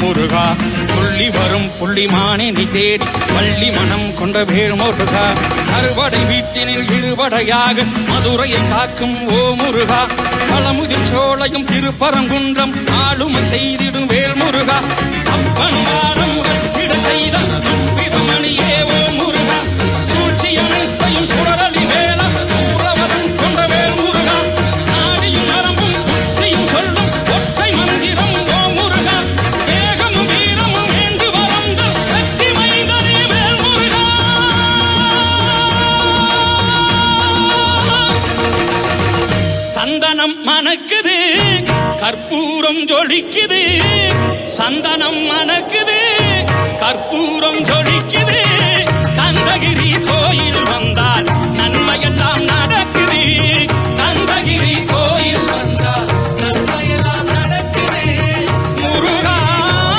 முருகா புள்ளி வரும் புள்ளிமானே நீ தேடி வள்ளி மனம் கொண்ட வேல் முருகா அறுபடை வீட்டினில் இருபடையாக மதுரையை காக்கும் ஓ முருகா பழமுதிர் சோழையும் திருப்பரங்குன்றம் ஆளுமை செய்திடும் வேல் முருகா அப்பன் வாரம் வச்சிட செய்த சுப்பிரமணியே ஓ முருகா சூழ்ச்சி அனைத்தையும் சுடரலி வேல சூரவரம் கொண்ட வேல் முருகா நாடியும் நரம்பும் புத்தியும் சொல்லும் ஒற்றை மந்திரம் ஓ முருகா ஏகமும் வீரமும் வேண்டு வளர்ந்த வெற்றி மைந்தனே வேல் முருகா சந்தனம் மணக்குது கற்பூரம் ஜொலிக்குது சந்தனம் மணக்குது கற்பூரம் ஜொலிக்குது கந்தகிரி கோயில் வந்தால் நன்மையெல்லாம்